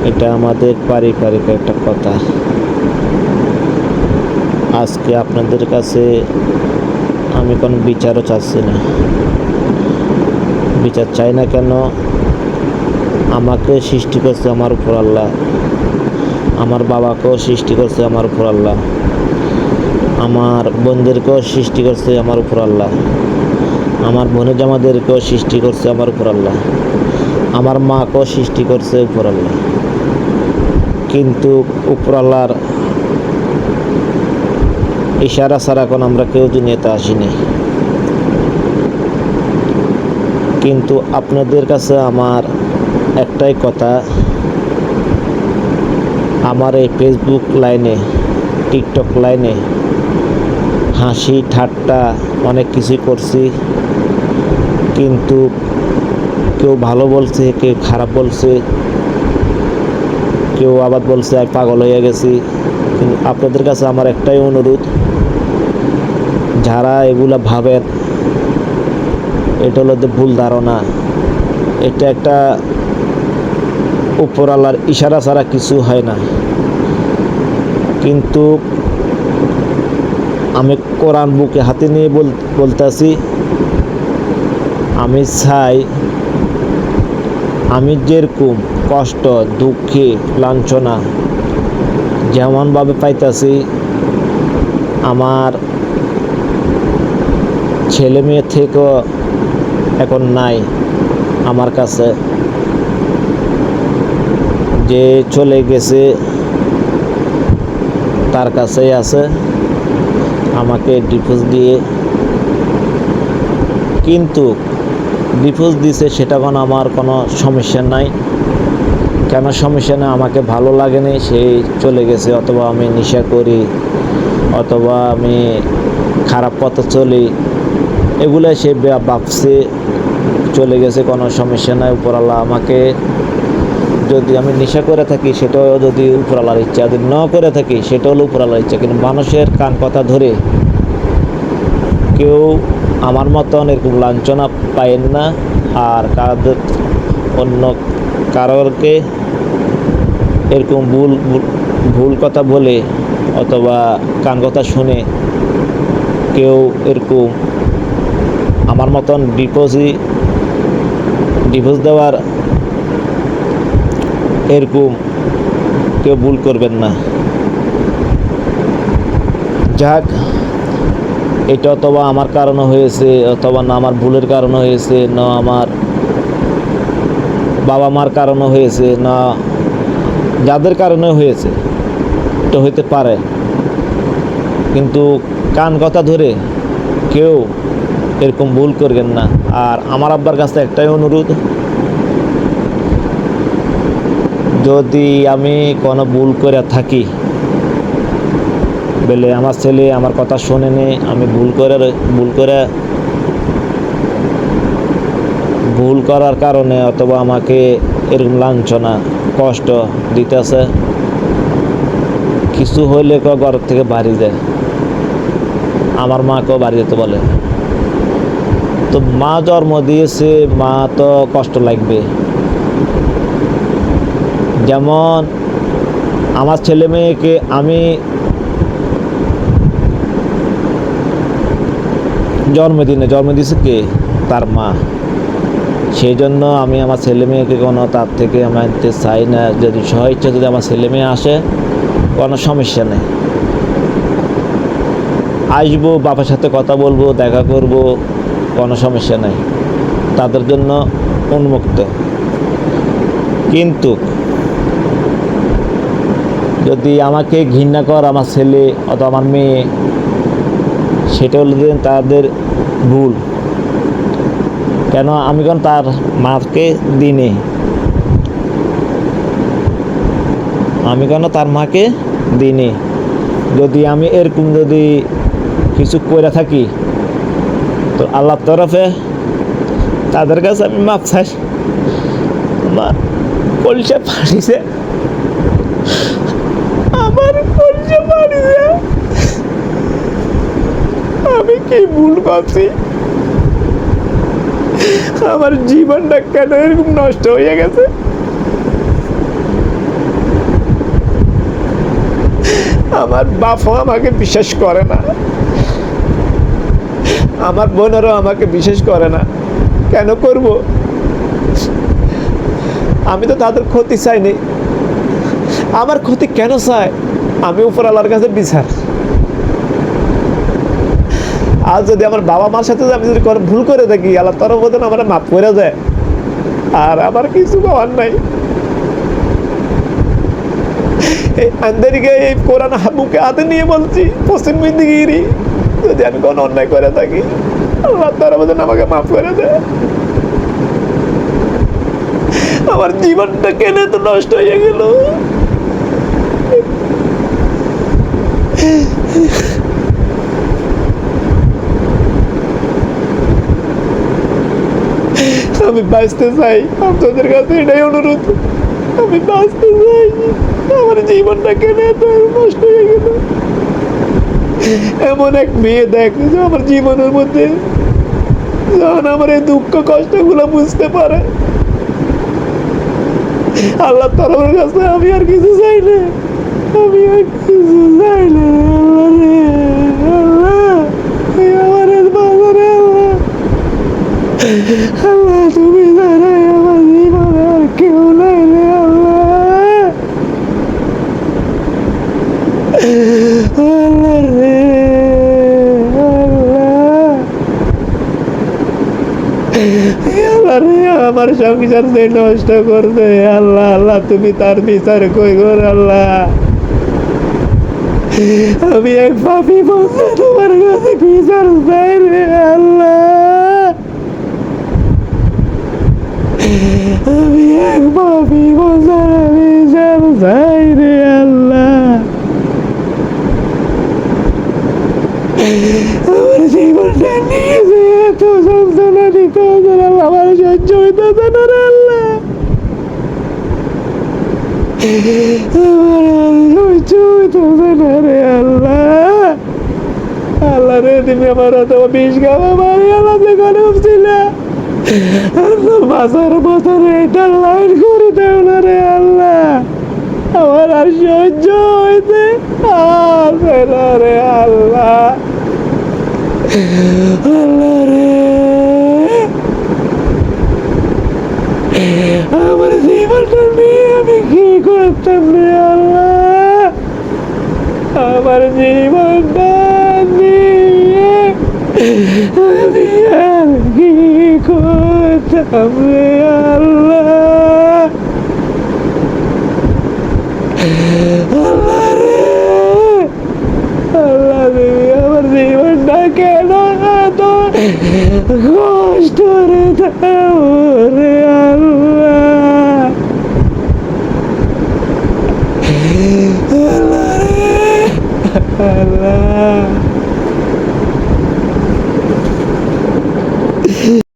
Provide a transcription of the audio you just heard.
এটা আমাদের পারিবারিক একটা কথা। আজকে আপনাদের কাছে আমি কোনো বিচারও চাচ্ছি না, বিচার চাই না। কেন? আমাকে সৃষ্টি করছে আমার উপর আল্লাহ, আমার বাবাকেও সৃষ্টি করছে আমার উপর আল্লাহ, আমার বোনদেরকেও সৃষ্টি করছে আমার উপর আল্লাহ, আমার বোনের জামাদেরকেও সৃষ্টি করছে আমার উপর আল্লাহ, আমার মাকেও সৃষ্টি করছে উপর আল্লাহ। কিন্তু উপর আল্লাহর ইশারা ছাড়া এখন আমরা কেউ দুনিয়াতে আসিনি। কিন্তু আপনাদের কাছে আমার একটাই কথা, আমার এই ফেসবুক লাইনে, টিকটক লাইনে হাসি ঠাট্টা অনেক কিছুই করছি, কিন্তু কেউ ভালো বলছে, কেউ খারাপ বলছে, কেউ আবার বলছে আমি পাগল হয়ে গেছি। কিন্তু আপনাদের কাছে আমার একটাই অনুরোধ, যারা এগুলা ভাবেন এটা হলো ভুল ধারণা, এটা একটা উপর আল্লাহর ইশারা ছাড়া কিছু হয় না। কিন্তু আমি কোরআন বুকে হাতে নিয়ে বলতেছি, আমি চাই আমি যেরকম কষ্ট দুঃখে লাঞ্ছনা যেমনভাবে পাইতেছি, আমার ছেলে মেয়ে থেকেও এখন নাই আমার কাছে, যে চলে গেছে তার কাছেই আছে আমাকে ডিভোর্স দিয়ে। কিন্তু ডিভোর্স দিছে সেটা কোনো আমার কোনো সমস্যা নাই। কেন সমস্যা না? আমাকে ভালো লাগেনি, সেই চলে গেছে, অথবা আমি নেশা করি, অথবা আমি খারাপ পথে চলি, এগুলো সে ভাবছে চলে গেছে, কোনো সমস্যা নাই। উপরওয়ালা আমাকে, যদি আমি নেশা করে থাকি সেটাও যদি উপরওয়ালার ইচ্ছা, যদি না করে থাকি সেটা হলো উপরওয়ালার ইচ্ছা। কিন্তু মানুষের কান কথা ধরে কেউ আমার মতন এরকম লাঞ্ছনা পায়েন না। আর কাদের অন্য কারোরকে এরকম ভুল কথা বলে অথবা কান কথা শুনে কেউ এরকম আমার মতন ডিভোর্স দেওয়ার এরকম কেউ ভুল করবেন না। যাক, এটা অথবা আমার কারণে হয়েছে, অথবা না আমার ভুলের কারণে হয়েছে, না আমার বাবা মার কারণে হয়েছে, না যাদের কারণে হয়েছে, এটা হইতে পারে। কিন্তু কান কথা ধরে কেউ এরকম ভুল করবেন না। আর আমার আব্বার কাছে একটাই অনুরোধ, যদি আমি কোনো ভুল করে থাকি বলে আমার ছেলে আমার কথা শোনেনি, আমি ভুল করার কারণে অথবা আমাকে এরকম লাঞ্ছনা কষ্ট দিতেছে, কিছু হইলে ঘর থেকে বাড়ি যায়, আমার মাকেও বাড়ি যেতে বলে। তো মা জন্ম দিয়েছে, মা তো কষ্ট লাগবে। যেমন আমার ছেলে মেয়েকে আমি জন্ম দিয়েছে কে? তার মা। সেই জন্য আমি আমার ছেলে মেয়েকে কোনো তার থেকে আমি আনতে চাই না। যদি স্বইচ্ছা যদি আমার ছেলে মেয়ে আসে কোনো সমস্যা নেই, আসবো, বাবার সাথে কথা বলবো, দেখা করব, কোনো সমস্যা নেই, তাদের জন্য উন্মুক্ত। কিন্তু যদি আমাকে ঘৃণা কর আমার ছেলে অথবা আমার মেয়ে, সেটা হলো তাদের ভুল। কেন? আমি কেন তার মাকে দিনে, আমি কেন তার মাকে দিনে? যদি আমি এরকম যদি কিছু করে থাকি তো আল্লাহর তরফে তাদের কাছে আমি মাপ চাই। আমার কলসা ফাটিছে, আমার কলসা ফাটিছে, আমি কি ভুল করছি? আমার জীবনটা কেন এরকম নষ্ট হয়ে গেছে? আমার বাপও আমাকে বিশ্বাস করে না, আমার বোনেরও আমাকে বিশ্বাস করে না। কেন করব? আমি তো তাদের ক্ষতি চাইনি, আমার ক্ষতি কেন চায়? আমি উপরওয়ালার কাছে বিচার। আর যদি আমার বাবা মার সাথে আমি যদি ভুল করে থাকি, আল্লাহ তরফ হতে আমার মাফ করে দেয়, আর আমার কিছু পাওয়ার নাই। এই আন্দারিকে এই কোরআন বুকে হাতে নিয়ে বলছি, পশ্চিম মেদিনীগিরি, যদি আমি কোনো অন্যায় করে থাকি, আল্লাহ তরফ হতে আমাকে মাফ করে দেয়। আমার জীবনটা কেন তো নষ্ট হয়ে গেল? আমি বাঁচতে চাই, আপনাদের কাছে এটাই অনুরোধ, আমি বাঁচতে চাই। আমার জীবনটা কেন এত নষ্ট হয়ে গেল? এমন এক মেয়ে দেখ যে আমার জীবনের মধ্যে যখন আমার এই দুঃখ কষ্টগুলো বুঝতে পারে, আল্লাহ তরফের কাছে আমি আর কিছু চাই না, আমি আর কিছু চাই না। আল্লাহ তুমি জানাই আমার জীবনে আর কেউ নাই রে আল্লাহ। আল্লাহ রে আল্লাহ রে, আমার সংসার যে নষ্ট করবে আল্লাহ, আল্লাহ তুমি তার বিচার কই গর আল্লাহ। আমি এক পাপী বন্ধু, তোমার কাছে বিচার চাই রে আল্লাহ। আমি এক পাপী বন্ধু, বিচার চাই রে আল্লাহ। আমার জীবনটা নিয়ে যে এত যন্ত্রণা দিতে আমার সহ্য হইতেছে না রে আল্লাহ। আমার আর সহ্য হইতেছে না রে আল্লাহ। আল্লাহ রে, তুমি আমার অত বিষ খাওয়া মারি আল্লাহ যেখানে ছিল, বাজার মতন এটা লাইন করে দেও না রে আল্লাহ। আমার আর সহ্য হইতে আসে না রে আল্লাহ। আল্লাহ রে, আমার জীবনটা নিয়ে আমি কি করতাম রে আল্লাহ? আমার জীবনটা নিয়ে আমি আর কি করতাম রে আল্লাহ? আল্লাহ রে, আল্লাহ রে, আমার জীবনটা কেন এত কষ্ট রে দাও রে আল্লাহ? আল্লাহ রে, আল্লাহ।